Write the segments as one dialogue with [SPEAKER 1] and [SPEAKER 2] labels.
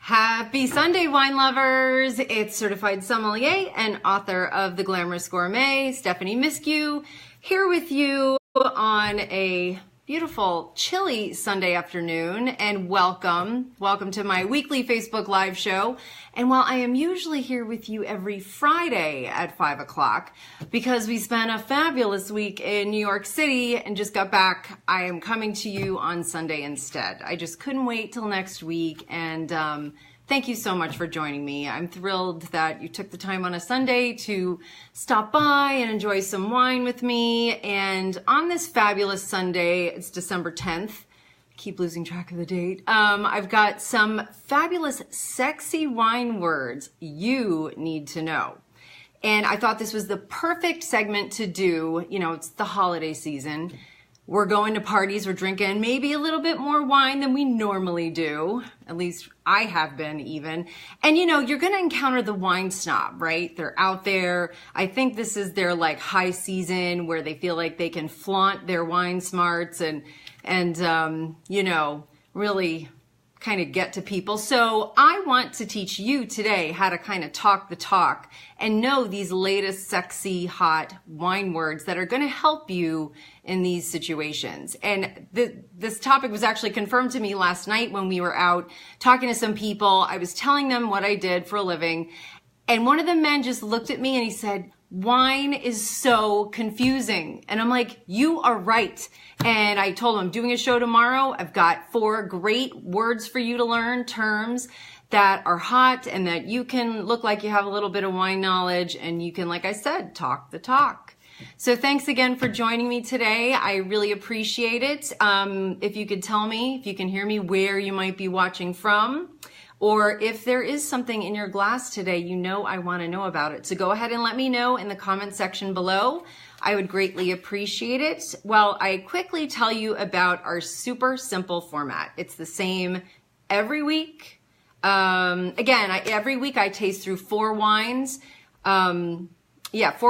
[SPEAKER 1] Happy Sunday, wine lovers! It's certified sommelier and author of The Glamorous Gourmet, Stephanie Miskew, here with you on a beautiful, chilly Sunday afternoon, and welcome to my weekly Facebook Live show. And while I am usually here with you every Friday at 5 o'clock, because we spent a fabulous week in New York City and just got back, I am coming to you on Sunday instead. I just couldn't wait till next week, and thank you so much for joining me. I'm thrilled that you took the time on a Sunday to stop by and enjoy some wine with me. And on this fabulous Sunday, it's December 10th. Keep losing track of the date. I've got some fabulous, sexy wine words you need to know. And I thought this was the perfect segment to do. You know, it's the holiday season. We're going to parties, we're drinking maybe a little bit more wine than we normally do. At least I have been even. And you know, you're gonna encounter the wine snob, right? They're out there. I think this is their like high season where they feel like they can flaunt their wine smarts and you know, really kind of get to people. So I want to teach you today how to kind of talk the talk and know these latest sexy, hot wine words that are going to help you in these situations. And this topic was actually confirmed to me last night when we were out talking to some people. I was telling them what I did for a living, and one of the men just looked at me and he said, "Wine is so confusing." And I'm like, you are right. And I told him I'm doing a show tomorrow. I've got 4 great words for you to learn, terms that are hot and that you can look like you have a little bit of wine knowledge, and you can, like I said, talk the talk. So thanks again for joining me today. I really appreciate it. If you could tell me, if you can hear me, where you might be watching from, or if there is something in your glass today you know I want to know about it. So go ahead and let me know in the comment section below. I would greatly appreciate it. Well, I quickly tell you about our super simple format. It's the same every week. Every week I taste through 4 wines. 4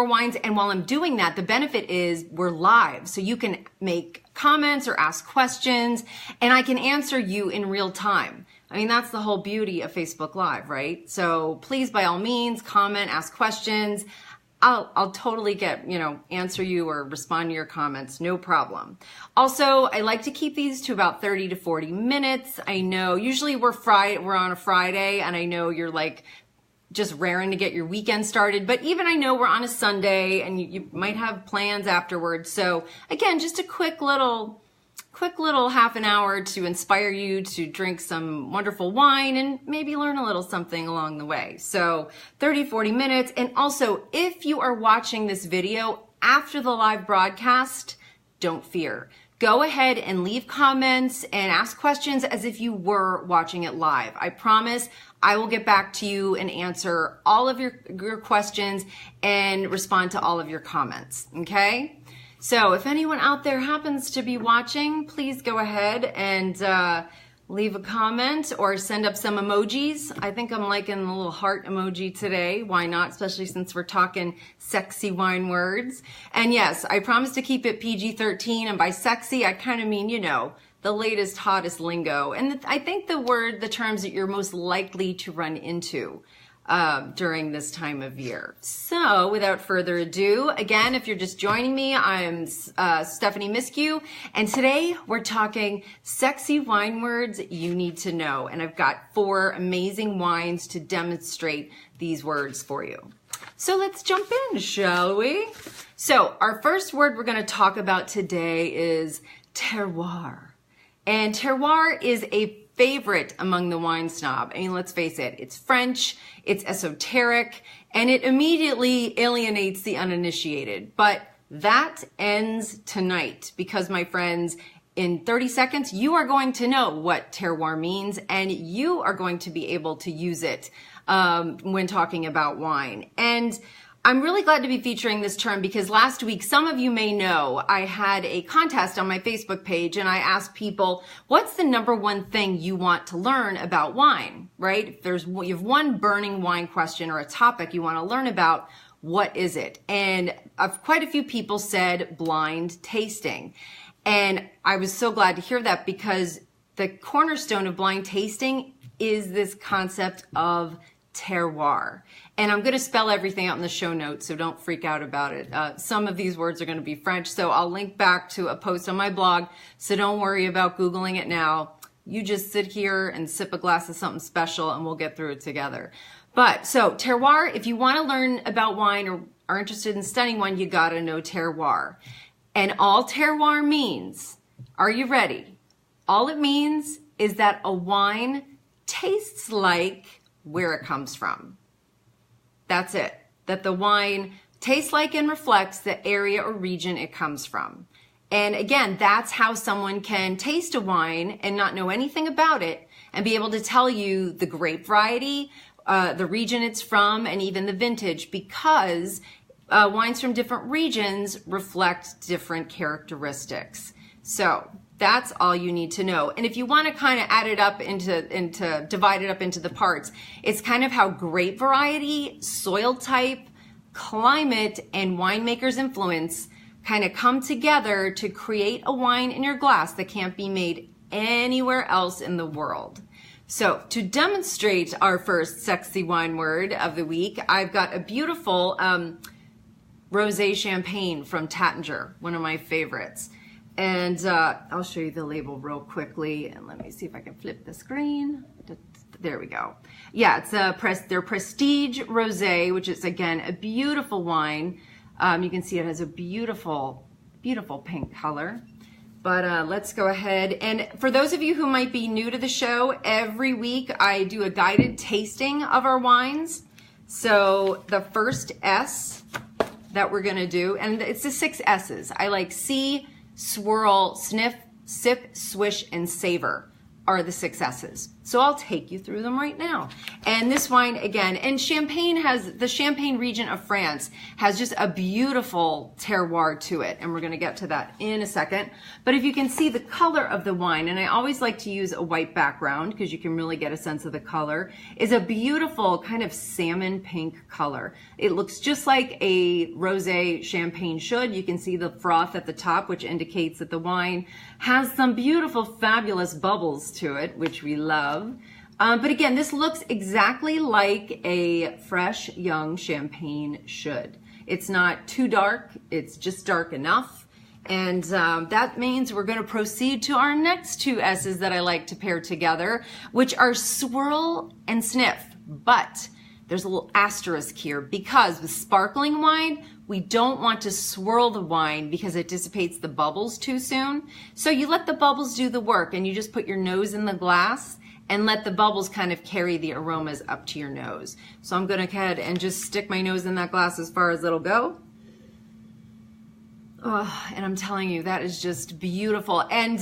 [SPEAKER 1] wines. And while I'm doing that, the benefit is we're live. So you can make comments or ask questions, and I can answer you in real time. I mean, that's the whole beauty of Facebook Live, right? So please, by all means, comment, ask questions. I'll totally answer you or respond to your comments, no problem. Also, I like to keep these to about 30 to 40 minutes. I know usually we're on a Friday, and I know you're like just raring to get your weekend started, but even I know we're on a Sunday and you might have plans afterwards. So again, just a quick little half an hour to inspire you to drink some wonderful wine and maybe learn a little something along the way. So 30, 40 minutes. And also, if you are watching this video after the live broadcast, don't fear. Go ahead and leave comments and ask questions as if you were watching it live. I promise I will get back to you and answer all of your questions and respond to all of your comments, okay? So if anyone out there happens to be watching, please go ahead and leave a comment or send up some emojis. I think I'm liking the little heart emoji today. Why not? Especially since we're talking sexy wine words. And yes, I promise to keep it PG-13. And by sexy, I kind of mean, you know, the latest, hottest lingo. And I think the terms that you're most likely to run into during this time of year. So without further ado, again, if you're just joining me, I'm Stephanie Miskew, and today we're talking sexy wine words you need to know. And I've got 4 amazing wines to demonstrate these words for you. So let's jump in, shall we? So our first word we're going to talk about today is terroir. And terroir is a favorite among the wine snob. I mean, let's face it, it's French, it's esoteric, and it immediately alienates the uninitiated. But that ends tonight because, my friends, in 30 seconds, you are going to know what terroir means, and you are going to be able to use it when talking about wine. And I'm really glad to be featuring this term because last week, some of you may know, I had a contest on my Facebook page and I asked people, what's the number one thing you want to learn about wine, right? If you have one burning wine question or a topic you want to learn about, what is it? And quite a few people said blind tasting. And I was so glad to hear that because the cornerstone of blind tasting is this concept of terroir. And I'm going to spell everything out in the show notes, so don't freak out about it. Some of these words are going to be French, so I'll link back to a post on my blog, so don't worry about Googling it now. You just sit here and sip a glass of something special and we'll get through it together. But so terroir, if you want to learn about wine or are interested in studying wine, you got to know terroir. And all terroir means, are you ready? All it means is that a wine tastes like where it comes from. That's it. That the wine tastes like and reflects the area or region it comes from. And again, that's how someone can taste a wine and not know anything about it and be able to tell you the grape variety, the region it's from, and even the vintage, because wines from different regions reflect different characteristics. So that's all you need to know. And if you want to kind of add it up divide it up into the parts, it's kind of how grape variety, soil type, climate, and winemaker's influence kind of come together to create a wine in your glass that can't be made anywhere else in the world. So to demonstrate our first sexy wine word of the week, I've got a beautiful rosé champagne from Taittinger, one of my favorites. And I'll show you the label real quickly, and let me see if I can flip the screen. There we go. Yeah, it's their Prestige Rosé, which is, again, a beautiful wine. You can see it has a beautiful, beautiful pink color. But let's go ahead. And for those of you who might be new to the show, every week I do a guided tasting of our wines. So the first S that we're going to do, and it's the 6 S's. I like see, swirl, sniff, sip, swish, and savor are the 6 S's. So I'll take you through them right now. And this wine, again, and the Champagne region of France has just a beautiful terroir to it. And we're going to get to that in a second. But if you can see the color of the wine, and I always like to use a white background because you can really get a sense of the color, is a beautiful kind of salmon pink color. It looks just like a rosé champagne should. You can see the froth at the top, which indicates that the wine has some beautiful, fabulous bubbles to it, which we love. But again, this looks exactly like a fresh, young champagne should. It's not too dark, it's just dark enough. And that means we're going to proceed to our next 2 S's that I like to pair together, which are swirl and sniff. But there's a little asterisk here, because with sparkling wine, we don't want to swirl the wine because it dissipates the bubbles too soon. So you let the bubbles do the work, and you just put your nose in the glass and let the bubbles kind of carry the aromas up to your nose. So I'm going to go ahead and just stick my nose in that glass as far as it'll go. Oh, and I'm telling you, that is just beautiful. And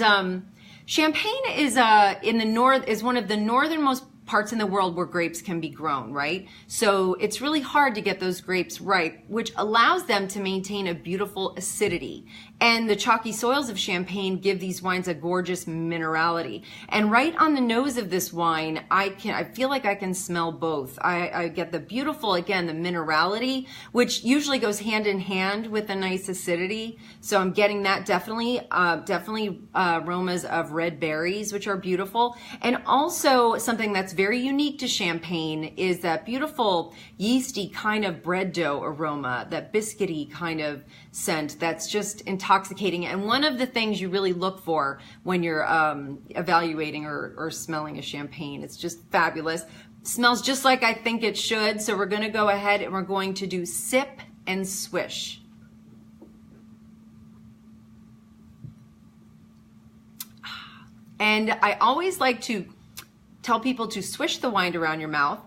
[SPEAKER 1] Champagne is is one of the northernmost parts in the world where grapes can be grown, right? So it's really hard to get those grapes ripe, which allows them to maintain a beautiful acidity. And the chalky soils of Champagne give these wines a gorgeous minerality. And right on the nose of this wine, I feel like I can smell both. I get the beautiful, again, the minerality, which usually goes hand in hand with a nice acidity. So I'm getting that definitely aromas of red berries, which are beautiful. And also something that's very unique to Champagne is that beautiful yeasty kind of bread dough aroma, that biscuity kind of scent that's just intoxicating. And one of the things you really look for when you're evaluating or smelling a Champagne, it's just fabulous. Smells just like I think it should. So we're going to go ahead and we're going to do sip and swish. And I always like to tell people to swish the wine around your mouth.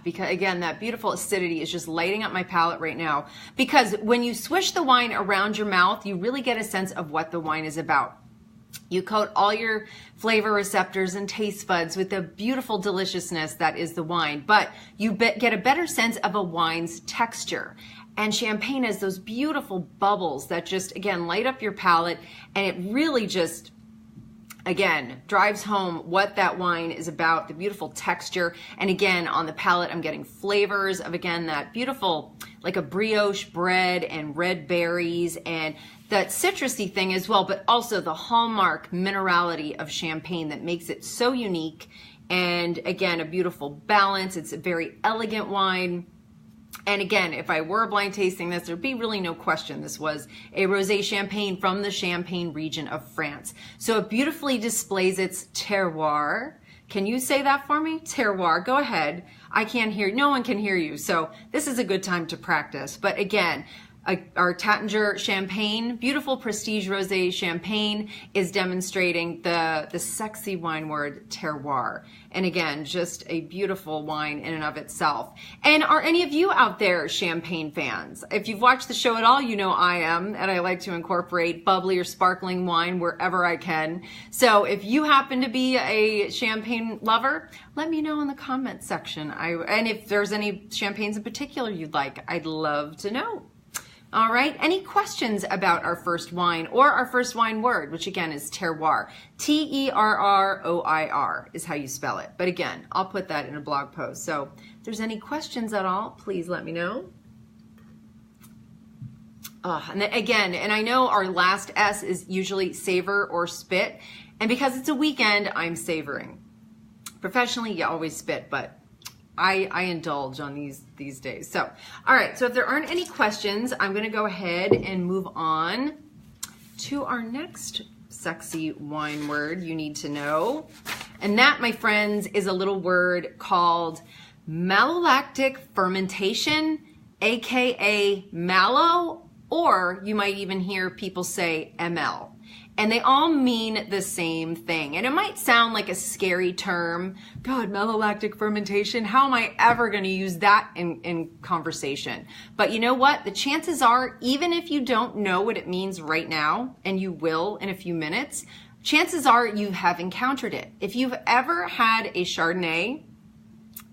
[SPEAKER 1] Because again, that beautiful acidity is just lighting up my palate right now. Because when you swish the wine around your mouth, you really get a sense of what the wine is about. You coat all your flavor receptors and taste buds with the beautiful deliciousness that is the wine, but you get a better sense of a wine's texture. And Champagne has those beautiful bubbles that just, again, light up your palate, and it really just, again, drives home what that wine is about, the beautiful texture. And again, on the palate, I'm getting flavors of, again, that beautiful, like a brioche bread and red berries and that citrusy thing as well, but also the hallmark minerality of Champagne that makes it so unique And again, a beautiful balance. It's a very elegant wine. And again, if I were blind tasting this, there'd be really no question this was a rosé champagne from the Champagne region of France. So it beautifully displays its terroir. Can you say that for me? Terroir, go ahead. I can't hear, no one can hear you. So this is a good time to practice. But again, our Taittinger Champagne, beautiful prestige rosé champagne, is demonstrating the sexy wine word terroir. And again, just a beautiful wine in and of itself. And are any of you out there champagne fans? If you've watched the show at all, you know I am, and I like to incorporate bubbly or sparkling wine wherever I can. So if you happen to be a champagne lover, let me know in the comments section. And if there's any champagnes in particular you'd like, I'd love to know. All right, any questions about our first wine or our first wine word, which again is terroir. Terroir is how you spell it. But again, I'll put that in a blog post. So if there's any questions at all, please let me know. And then again, and I know our last S is usually savor or spit. And because it's a weekend, I'm savoring. Professionally, you always spit, but I indulge on these days. So, all right, so if there aren't any questions, I'm gonna go ahead and move on to our next sexy wine word you need to know. And that, my friends, is a little word called malolactic fermentation, AKA mallow, or you might even hear people say ML. And they all mean the same thing. And it might sound like a scary term. God, malolactic fermentation, how am I ever gonna use that in conversation? But you know what? The chances are, even if you don't know what it means right now, and you will in a few minutes, chances are you have encountered it. If you've ever had a Chardonnay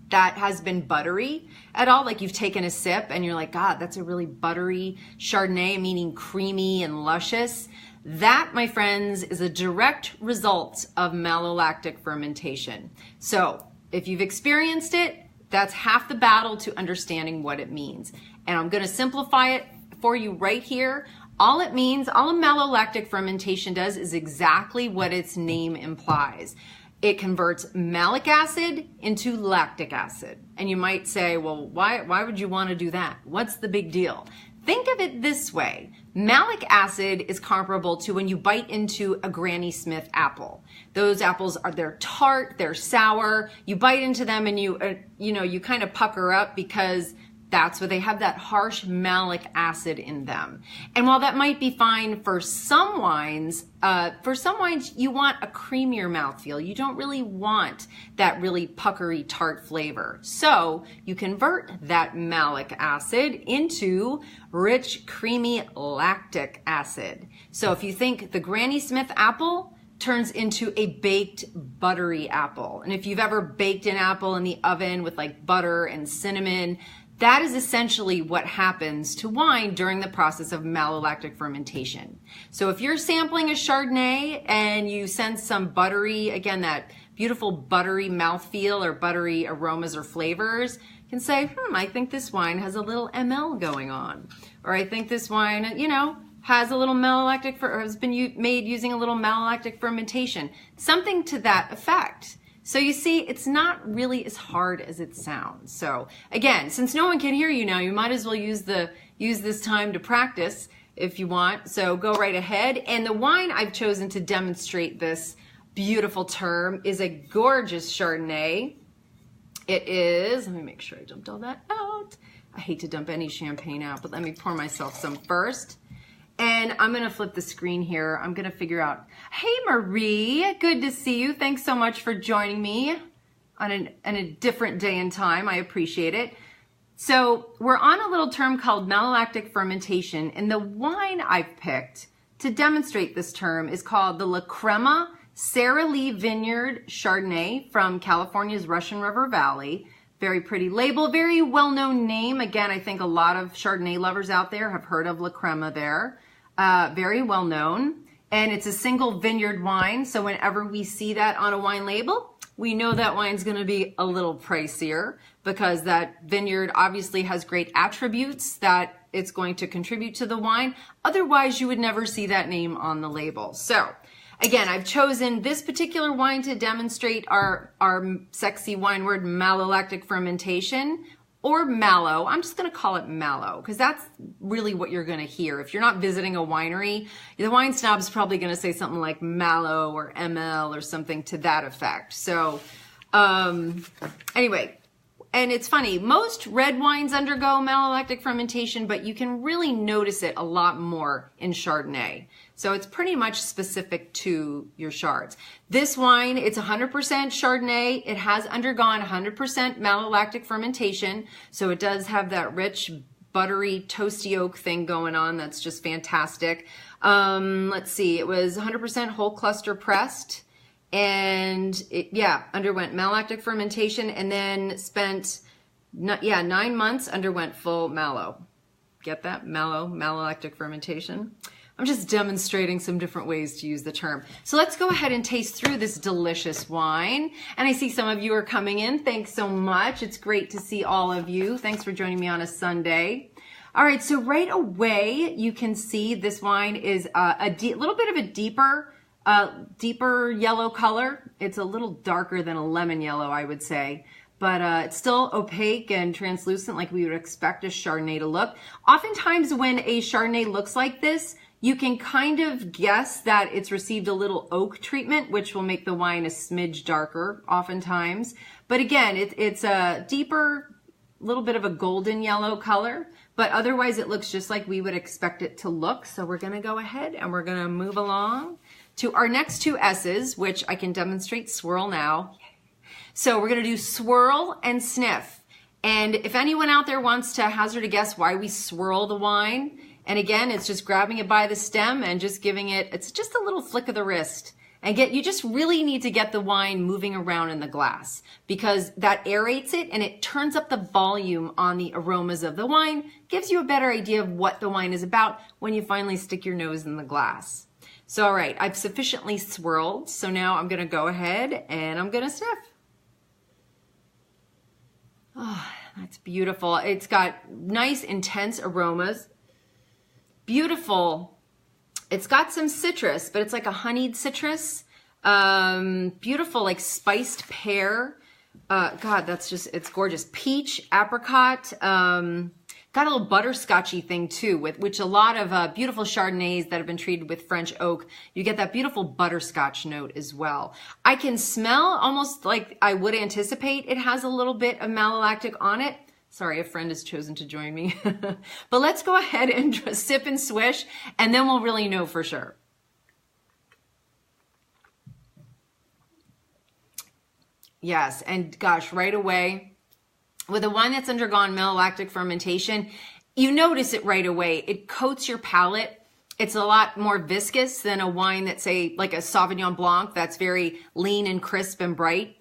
[SPEAKER 1] that has been buttery at all, like you've taken a sip and you're like, God, that's a really buttery Chardonnay, meaning creamy and luscious. That, my friends, is a direct result of malolactic fermentation. So if you've experienced it, that's half the battle to understanding what it means. And I'm gonna simplify it for you right here. All it means, all a malolactic fermentation does is exactly what its name implies. It converts malic acid into lactic acid. And you might say, well, why would you want to do that? What's the big deal? Think of it this way. Malic acid is comparable to when you bite into a Granny Smith apple. Those apples they're tart, they're sour. You bite into them and you kind of pucker up because that's what they have, that harsh malic acid in them. And while that might be fine for some wines you want a creamier mouthfeel. You don't really want that really puckery tart flavor. So you convert that malic acid into rich, creamy lactic acid. So if you think the Granny Smith apple turns into a baked buttery apple. And if you've ever baked an apple in the oven with like butter and cinnamon, that is essentially what happens to wine during the process of malolactic fermentation. So if you're sampling a Chardonnay and you sense some buttery, again, that beautiful buttery mouthfeel or buttery aromas or flavors, you can say, I think this wine has a little ML going on. Or I think this wine, has a little malolactic, or has been made using a little malolactic fermentation. Something to that effect. So you see, it's not really as hard as it sounds. So again, since no one can hear you now, you might as well use this time to practice if you want. So go right ahead. And the wine I've chosen to demonstrate this beautiful term is a gorgeous Chardonnay. It is, let me make sure I dumped all that out. I hate to dump any champagne out, but let me pour myself some first. And I'm gonna flip the screen here. I'm gonna figure out, hey Marie, good to see you. Thanks so much for joining me on a different day and time. I appreciate it. So we're on a little term called malolactic fermentation, and the wine I've picked to demonstrate this term is called the La Crema Sara Lee Vineyard Chardonnay from California's Russian River Valley. Very pretty label, very well-known name. Again, I think a lot of Chardonnay lovers out there have heard of La Crema there. Very well-known. And it's a single vineyard wine, so whenever we see that on a wine label, we know that wine's gonna be a little pricier because that vineyard obviously has great attributes that it's going to contribute to the wine. Otherwise, you would never see that name on the label. So, again, I've chosen this particular wine to demonstrate our sexy wine word, malolactic fermentation, or mallow. I'm just going to call it mallow because that's really what you're going to hear. If you're not visiting a winery, the Wine Snob is probably going to say something like mallow or ML or something to that effect. So anyway, and it's funny, most red wines undergo malolactic fermentation, but you can really notice it a lot more in Chardonnay. So it's pretty much specific to your Chards. This wine, it's 100% Chardonnay. It has undergone 100% malolactic fermentation. So it does have that rich, buttery, toasty oak thing going on. That's just fantastic. Let's see, it was 100% whole cluster pressed. And it, underwent malolactic fermentation and then spent, 9 months, underwent full mallow. Get that? Malolactic fermentation. I'm just demonstrating some different ways to use the term. So let's go ahead and taste through this delicious wine. And I see some of you are coming in. Thanks so much. It's great to see all of you. Thanks for joining me on a Sunday. All right, so right away, you can see this wine is a little bit of a deeper yellow color. It's a little darker than a lemon yellow, I would say, but it's still opaque and translucent like we would expect a Chardonnay to look. Oftentimes when a Chardonnay looks like this, you can kind of guess that it's received a little oak treatment, which will make the wine a smidge darker oftentimes. But again, it's a deeper, little bit of a golden yellow color, but otherwise it looks just like we would expect it to look. So we're gonna go ahead and we're gonna move along to our next two S's, which I can demonstrate swirl now. So we're gonna do swirl and sniff. And if anyone out there wants to hazard a guess why we swirl the wine, and again, it's just grabbing it by the stem and just giving it, it's just a little flick of the wrist. And you just really need to get the wine moving around in the glass because that aerates it and it turns up the volume on the aromas of the wine, gives you a better idea of what the wine is about when you finally stick your nose in the glass. So, all right, I've sufficiently swirled. So now I'm gonna go ahead and I'm gonna sniff. Oh, that's beautiful. It's got nice, intense aromas. Beautiful. It's got some citrus, but it's like a honeyed citrus. Beautiful, like spiced pear. God, that's just, it's gorgeous. Peach, apricot. Got a little butterscotchy thing too, which a lot of beautiful Chardonnays that have been treated with French oak, you get that beautiful butterscotch note as well. I can smell almost like I would anticipate it has a little bit of malolactic on it. Sorry, a friend has chosen to join me. But let's go ahead and just sip and swish, and then we'll really know for sure. Yes, and gosh, right away, with a wine that's undergone malolactic fermentation, you notice it right away. It coats your palate. It's a lot more viscous than a wine that's, say, like a Sauvignon Blanc that's very lean and crisp and bright,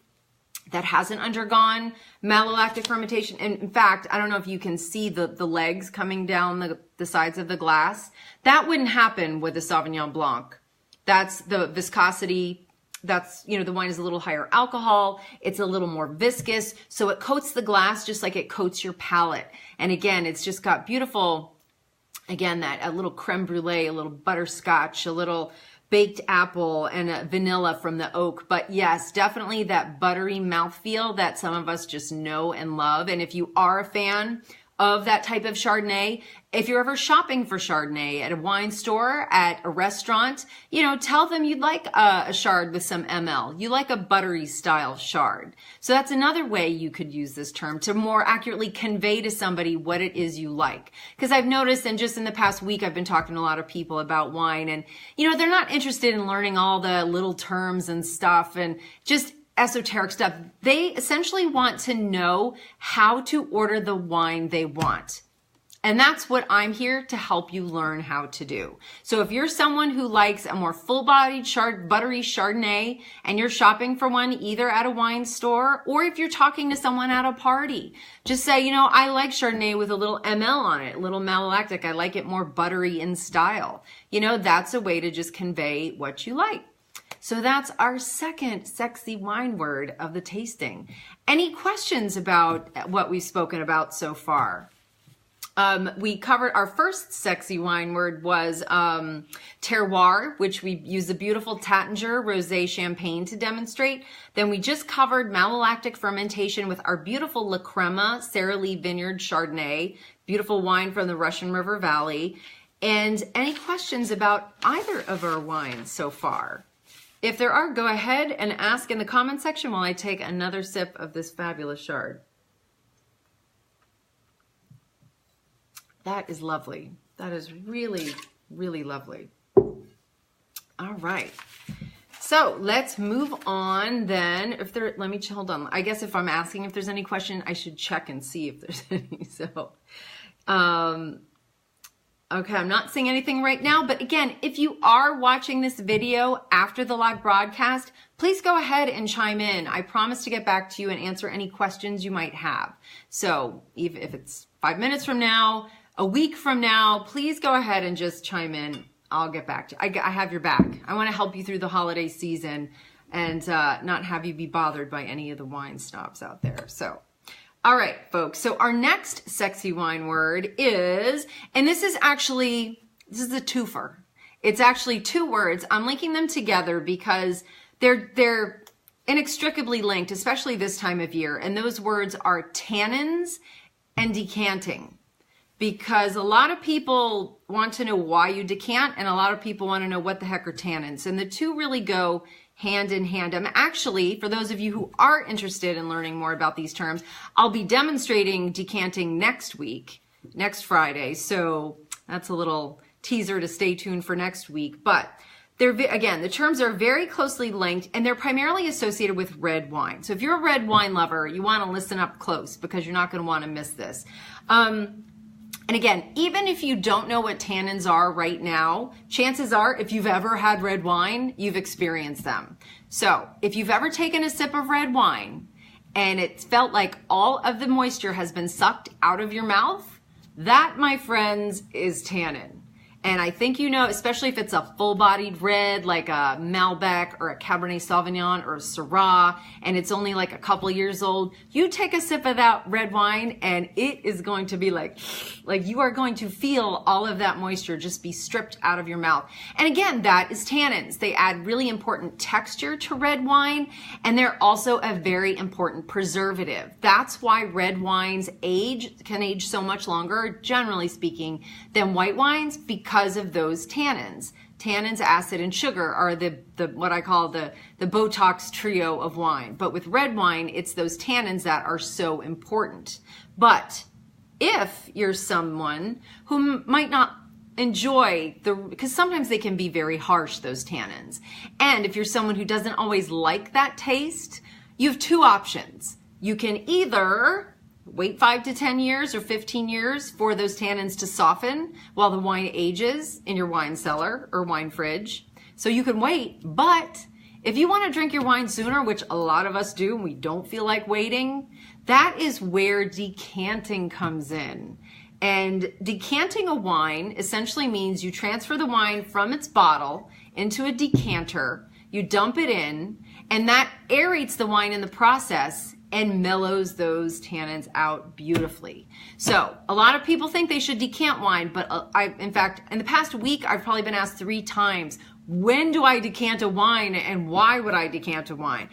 [SPEAKER 1] that hasn't undergone malolactic fermentation. And in fact, I don't know if you can see the legs coming down the sides of the glass. That wouldn't happen with a Sauvignon Blanc. That's the viscosity. That's, the wine is a little higher alcohol. It's a little more viscous. So it coats the glass just like it coats your palate. And again, it's just got beautiful, again, a little creme brulee, a little butterscotch, a little baked apple and a vanilla from the oak. But yes, definitely that buttery mouthfeel that some of us just know and love. And if you are a fan of that type of Chardonnay, if you're ever shopping for Chardonnay at a wine store, at a restaurant, tell them you'd like a Chard with some ML. You like a buttery style Chard. So that's another way you could use this term to more accurately convey to somebody what it is you like. Because I've noticed, and just in the past week, I've been talking to a lot of people about wine, and they're not interested in learning all the little terms and stuff and just esoteric stuff. They essentially want to know how to order the wine they want. And that's what I'm here to help you learn how to do. So if you're someone who likes a more full-bodied, buttery Chardonnay, and you're shopping for one either at a wine store, or if you're talking to someone at a party, just say, I like Chardonnay with a little ML on it, a little malolactic. I like it more buttery in style. That's a way to just convey what you like. So that's our second sexy wine word of the tasting. Any questions about what we've spoken about so far? We covered our first sexy wine word was terroir, which we use the beautiful Taittinger Rosé Champagne to demonstrate. Then we just covered malolactic fermentation with our beautiful La Crema Sara Lee Vineyard Chardonnay, beautiful wine from the Russian River Valley. And any questions about either of our wines so far? If there are, go ahead and ask in the comment section while I take another sip of this fabulous Chard. That is lovely. That is really, really lovely. All right. So let's move on then. Let me hold on. I guess if I'm asking if there's any question, I should check and see if there's any. So, okay, I'm not seeing anything right now. But again, if you are watching this video after the live broadcast, please go ahead and chime in. I promise to get back to you and answer any questions you might have. So if it's 5 minutes from now, a week from now, please go ahead and just chime in. I'll get back to you. I have your back. I want to help you through the holiday season and not have you be bothered by any of the wine snobs out there. So, all right, folks. So our next sexy wine word is, and this is a twofer. It's actually two words. I'm linking them together because they're inextricably linked, especially this time of year. And those words are tannins and decanting. Because a lot of people want to know why you decant, and a lot of people want to know what the heck are tannins. And the two really go hand in hand. I'm actually, for those of you who are interested in learning more about these terms, I'll be demonstrating decanting next week, next Friday. So that's a little teaser to stay tuned for next week. But again, the terms are very closely linked, and they're primarily associated with red wine. So if you're a red wine lover, you want to listen up close because you're not going to want to miss this. And again, even if you don't know what tannins are right now, chances are if you've ever had red wine, you've experienced them. So if you've ever taken a sip of red wine and it felt like all of the moisture has been sucked out of your mouth, that, my friends, is tannin. And I think you know, especially if it's a full-bodied red, like a Malbec or a Cabernet Sauvignon or a Syrah, and it's only like a couple years old, you take a sip of that red wine and it is going to be like you are going to feel all of that moisture just be stripped out of your mouth. And again, that is tannins. They add really important texture to red wine, and they're also a very important preservative. That's why red wines can age so much longer, generally speaking, than white wines, because of those tannins. Tannins, acid, and sugar are the what I call the Botox trio of wine. But with red wine, it's those tannins that are so important. But if you're someone who might not enjoy because sometimes they can be very harsh, those tannins. And if you're someone who doesn't always like that taste, you have two options. You can either wait 5 to 10 years or 15 years for those tannins to soften while the wine ages in your wine cellar or wine fridge. So you can wait, but if you want to drink your wine sooner, which a lot of us do, and we don't feel like waiting, that is where decanting comes in. And decanting a wine essentially means you transfer the wine from its bottle into a decanter, you dump it in, and that aerates the wine in the process and mellows those tannins out beautifully. So a lot of people think they should decant wine, but in fact, in the past week, I've probably been asked 3 times, when do I decant a wine and why would I decant a wine?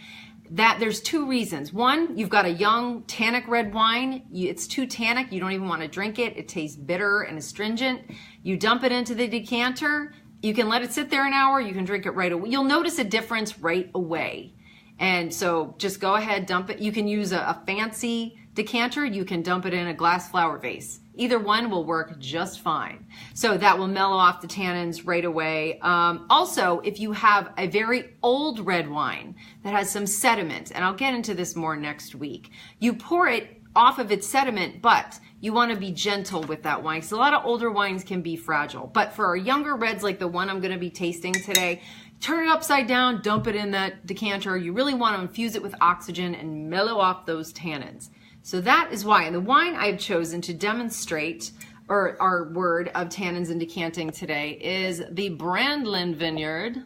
[SPEAKER 1] There's 2 reasons. One, you've got a young tannic red wine. It's too tannic. You don't even want to drink it. It tastes bitter and astringent. You dump it into the decanter. You can let it sit there an hour. You can drink it right away. You'll notice a difference right away. And so just go ahead, dump it. You can use a fancy decanter. You can dump it in a glass flower vase. Either one will work just fine. So that will mellow off the tannins right away. Also, if you have a very old red wine that has some sediment, and I'll get into this more next week, you pour it off of its sediment, but you want to be gentle with that wine because a lot of older wines can be fragile. But for our younger reds, like the one I'm going to be tasting today, turn it upside down, dump it in that decanter. You really want to infuse it with oxygen and mellow off those tannins. So that is why. And the wine I've chosen to demonstrate our word of tannins and decanting today is the Brandlin Vineyard.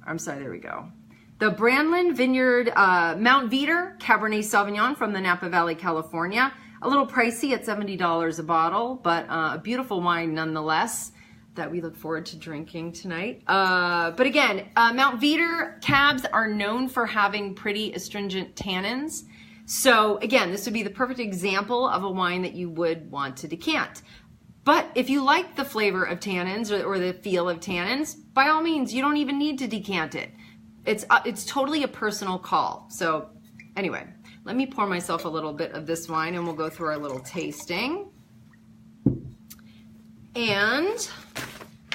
[SPEAKER 1] I'm sorry, there we go. The Brandlin Vineyard Mount Veeder Cabernet Sauvignon from the Napa Valley, California. A little pricey at $70 a bottle, but a beautiful wine nonetheless that we look forward to drinking tonight. But again, Mount Veeder cabs are known for having pretty astringent tannins. So again, this would be the perfect example of a wine that you would want to decant. But if you like the flavor of tannins or the feel of tannins, by all means, you don't even need to decant it. It's totally a personal call. So anyway, let me pour myself a little bit of this wine and we'll go through our little tasting. And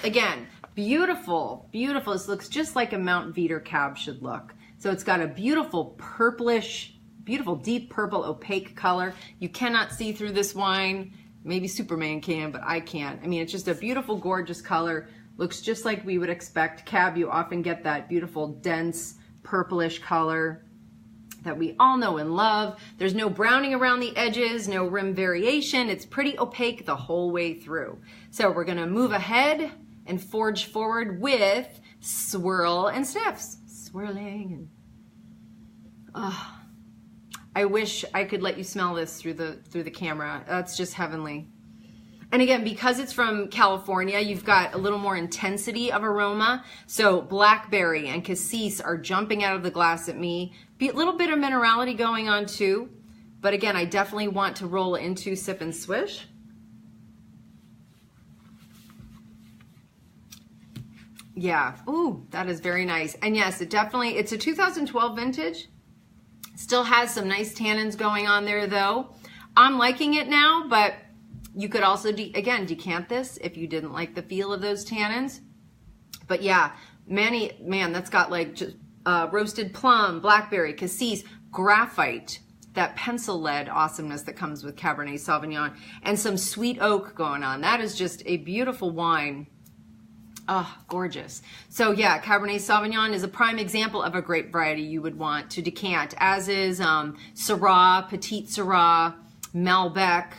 [SPEAKER 1] again, beautiful, beautiful. This looks just like a Mount Veeder cab should look. So it's got a beautiful purplish, beautiful deep purple opaque color. You cannot see through this wine. Maybe Superman can, but I can't. I mean, it's just a beautiful, gorgeous color. Looks just like we would expect. Cab, you often get that beautiful, dense, purplish color that we all know and love. There's no browning around the edges, no rim variation. It's pretty opaque the whole way through. So we're gonna move ahead and forge forward with swirl and sniffs. Swirling and, I wish I could let you smell this through the camera. That's just heavenly. And again, because it's from California, you've got a little more intensity of aroma. So blackberry and cassis are jumping out of the glass at me. A little bit of minerality going on too. But again, I definitely want to roll into sip and swish. Yeah, ooh, that is very nice. And yes, it's a 2012 vintage. Still has some nice tannins going on there though. I'm liking it now, but you could also, again, decant this if you didn't like the feel of those tannins. But yeah, man, that's got like just roasted plum, blackberry, cassis, graphite, that pencil lead awesomeness that comes with Cabernet Sauvignon, and some sweet oak going on. That is just a beautiful wine. Oh, gorgeous. So yeah, Cabernet Sauvignon is a prime example of a grape variety you would want to decant, as is Syrah, Petit Syrah, Malbec,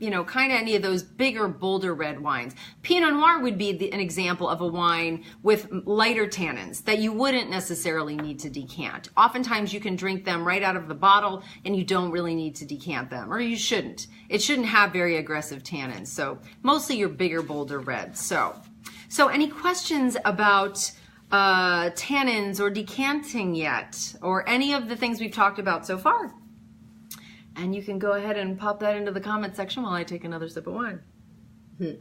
[SPEAKER 1] you know, kind of any of those bigger, bolder red wines. Pinot Noir would be an example of a wine with lighter tannins that you wouldn't necessarily need to decant. Oftentimes you can drink them right out of the bottle and you don't really need to decant them, or you shouldn't. It shouldn't have very aggressive tannins. So mostly your bigger, bolder reds. So any questions about tannins or decanting yet, or any of the things we've talked about so far? And you can go ahead and pop that into the comment section while I take another sip of wine. In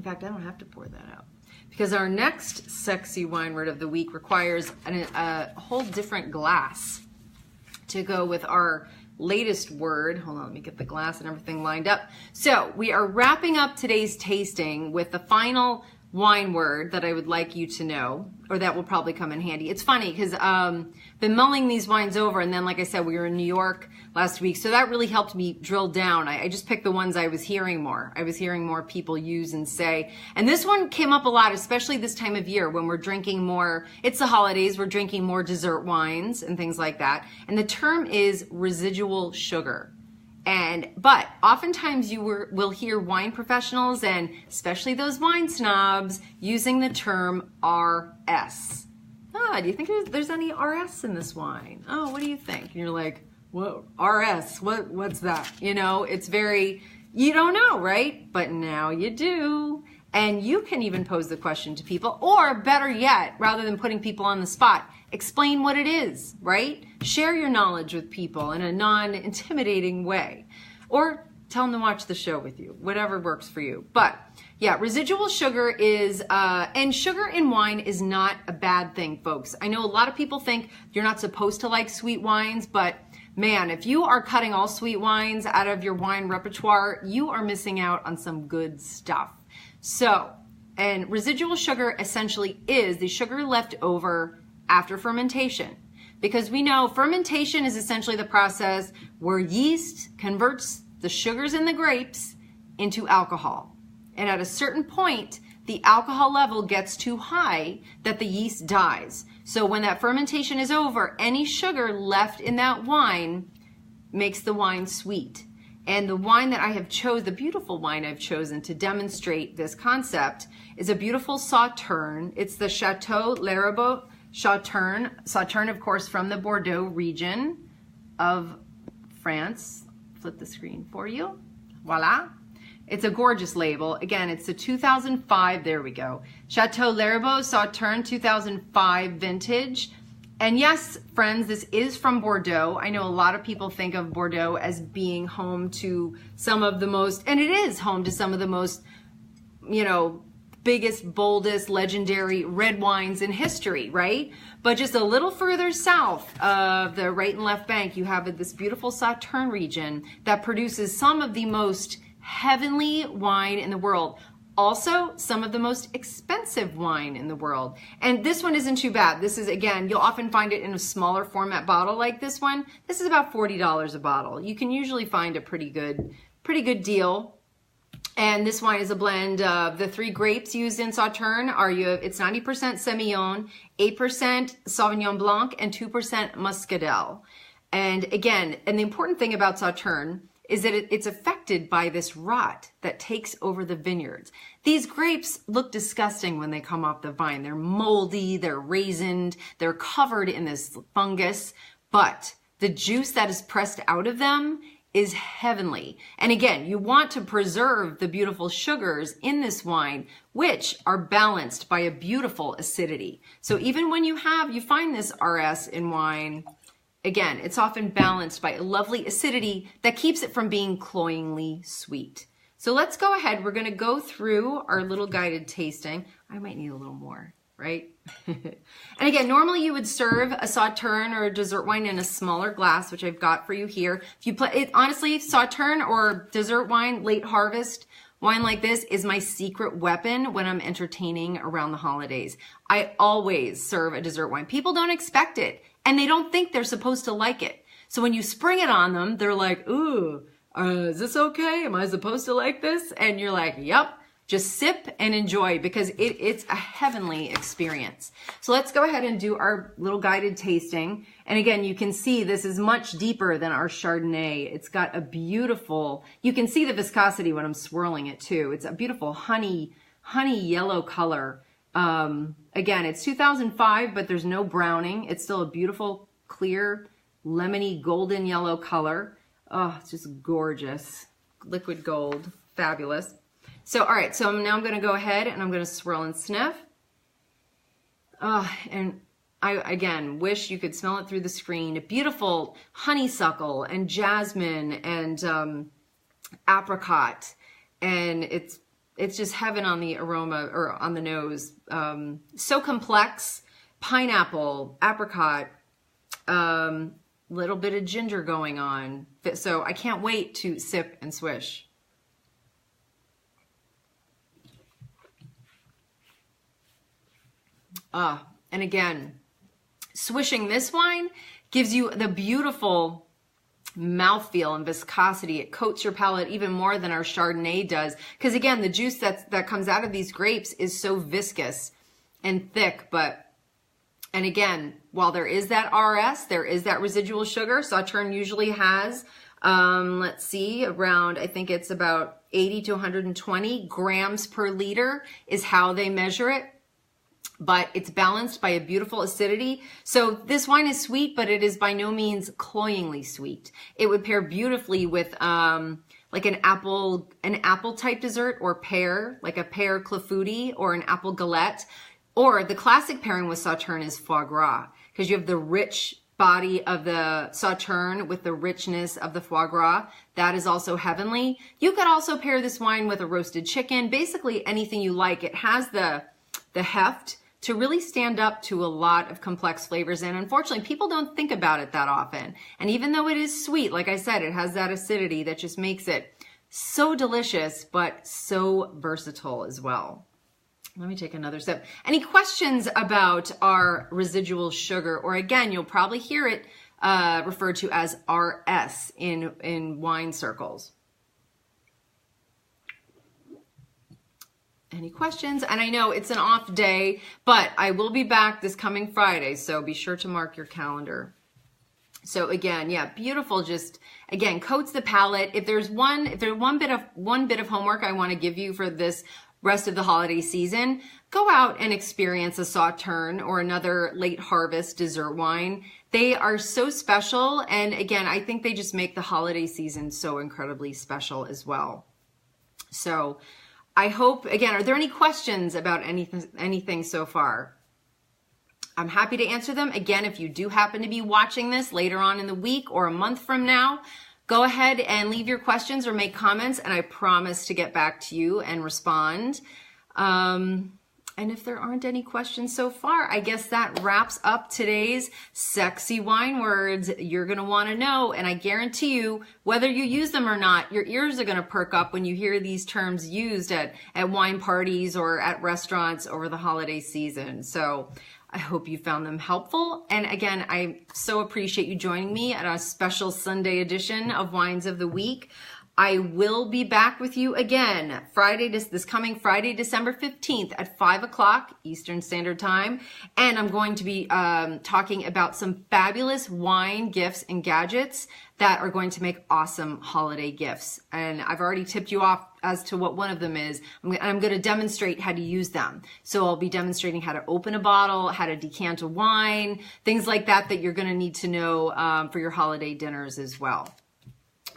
[SPEAKER 1] fact, I don't have to pour that out, because our next sexy wine word of the week requires a whole different glass to go with our latest word. Hold on, let me get the glass and everything lined up. So we are wrapping up today's tasting with the final wine word that I would like you to know, or that will probably come in handy. It's funny because been mulling these wines over, and then like I said, we were in New York last week, so that really helped me drill down. I just picked the ones I was hearing more. I was hearing more people use and say, and this one came up a lot, especially this time of year when we're drinking more. It's the holidays, we're drinking more dessert wines and things like that. And the term is residual sugar. But oftentimes you will hear wine professionals, and especially those wine snobs, using the term RS. Do you think there's any RS in this wine? Oh, what do you think? And you're like, what, RS, what's that? You know, it's very, you don't know, right? But now you do. And you can even pose the question to people, or better yet, rather than putting people on the spot, explain what it is, right? Share your knowledge with people in a non-intimidating way, or tell them to watch the show with you, whatever works for you. But yeah, residual sugar is, and sugar in wine is not a bad thing, folks. I know a lot of people think you're not supposed to like sweet wines, but man, if you are cutting all sweet wines out of your wine repertoire, you are missing out on some good stuff. So, and residual sugar essentially is the sugar left over after fermentation, because we know fermentation is essentially the process where yeast converts the sugars in the grapes into alcohol. And at a certain point, the alcohol level gets too high that the yeast dies. So when that fermentation is over, any sugar left in that wine makes the wine sweet. And the wine that I have chosen, the beautiful wine I've chosen to demonstrate this concept, is a beautiful Sauterne. It's the Chateau Larabout Sauterne, of course, from the Bordeaux region of France. Flip the screen for you. Voila. It's a gorgeous label. Again, it's a 2005, there we go. Chateau Larabeau Sauternes 2005 vintage. And yes, friends, this is from Bordeaux. I know a lot of people think of Bordeaux as being home to some of the most, and it is home to some of the most, you know, biggest, boldest, legendary red wines in history, right? But just a little further south of the right and left bank, you have this beautiful Sauternes region that produces some of the most heavenly wine in the world. Also, some of the most expensive wine in the world. And this one isn't too bad. This is, again, you'll often find it in a smaller format bottle like this one. This is about $40 a bottle. You can usually find a pretty good deal. And this wine is a blend of the 3 grapes used in Sauternes it's 90% Semillon, 8% Sauvignon Blanc, and 2% Muscadel. And again, and the important thing about Sauternes is that it's affected by this rot that takes over the vineyards. These grapes look disgusting when they come off the vine. They're moldy, they're raisined, they're covered in this fungus, but the juice that is pressed out of them is heavenly. And again, you want to preserve the beautiful sugars in this wine, which are balanced by a beautiful acidity. So even when you find this RS in wine, again, it's often balanced by a lovely acidity that keeps it from being cloyingly sweet. So let's go ahead. We're going to go through our little guided tasting. I might need a little more, right? And again, normally you would serve a Sauternes or a dessert wine in a smaller glass, which I've got for you here. If you honestly, Sauternes or dessert wine, late harvest wine like this is my secret weapon when I'm entertaining around the holidays. I always serve a dessert wine. People don't expect it, and they don't think they're supposed to like it. So when you spring it on them, they're like, ooh, is this okay? Am I supposed to like this? And you're like, yep. Just sip and enjoy, because it's a heavenly experience. So let's go ahead and do our little guided tasting. And again, you can see this is much deeper than our Chardonnay. It's got a beautiful, you can see the viscosity when I'm swirling it too. It's a beautiful honey yellow color. Again, it's 2005, but there's no browning. It's still a beautiful, clear, lemony, golden yellow color. Oh, it's just gorgeous. Liquid gold, fabulous. So, all right, so now I'm going to go ahead and I'm going to swirl and sniff. And I, again, wish you could smell it through the screen. A beautiful honeysuckle and jasmine and apricot. And it's just heaven on the aroma, or on the nose. So complex. Pineapple, apricot, little bit of ginger going on. So I can't wait to sip and swish. And again, swishing this wine gives you the beautiful mouthfeel and viscosity. It coats your palate even more than our Chardonnay does. Because again, the juice that comes out of these grapes is so viscous and thick. And again, while there is that RS, there is that residual sugar. Sauternes usually has, let's see, around, I think it's about 80 to 120 grams per liter is how they measure it. But it's balanced by a beautiful acidity. So this wine is sweet, but it is by no means cloyingly sweet. It would pair beautifully with like an apple type dessert, or pear, like a pear clafouti or an apple galette. Or the classic pairing with Sauternes is foie gras, because you have the rich body of the Sauternes with the richness of the foie gras. That is also heavenly. You could also pair this wine with a roasted chicken, basically anything you like. It has the heft to really stand up to a lot of complex flavors. And unfortunately, people don't think about it that often. And even though it is sweet, like I said, it has that acidity that just makes it so delicious, but so versatile as well. Let me take another sip. Any questions about our residual sugar? Or again, you'll probably hear it referred to as RS in wine circles. Any questions? And I know it's an off day, but I will be back this coming Friday, so be sure to mark your calendar. So again, yeah, beautiful. Just again, coats the palate. If there's one bit of homework I want to give you for this rest of the holiday season, go out and experience a Sauterne or another late harvest dessert wine. They are so special. And again, I think they just make the holiday season so incredibly special as well. So I hope, again, are there any questions about anything so far? I'm happy to answer them. Again, if you do happen to be watching this later on in the week or a month from now, go ahead and leave your questions or make comments, and I promise to get back to you and respond. And if there aren't any questions so far, I guess that wraps up today's sexy wine words you're going to want to know. And I guarantee you, whether you use them or not, your ears are going to perk up when you hear these terms used at wine parties or at restaurants over the holiday season. So I hope you found them helpful. And again, I so appreciate you joining me at a special Sunday edition of Wines of the Week. I will be back with you again this coming Friday, December 15th at 5 o'clock Eastern Standard Time. And I'm going to be talking about some fabulous wine gifts and gadgets that are going to make awesome holiday gifts. And I've already tipped you off as to what one of them is. I'm going to demonstrate how to use them. So I'll be demonstrating how to open a bottle, how to decant a wine, things like that that you're going to need to know for your holiday dinners as well.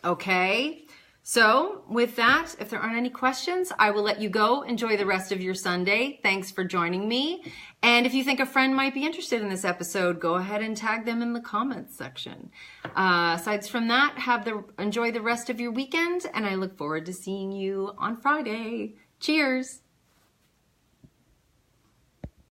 [SPEAKER 1] Okay. So with that, if there aren't any questions, I will let you go. Enjoy the rest of your Sunday. Thanks for joining me. And if you think a friend might be interested in this episode, go ahead and tag them in the comments section. Aside from that, enjoy the rest of your weekend, and I look forward to seeing you on Friday. Cheers.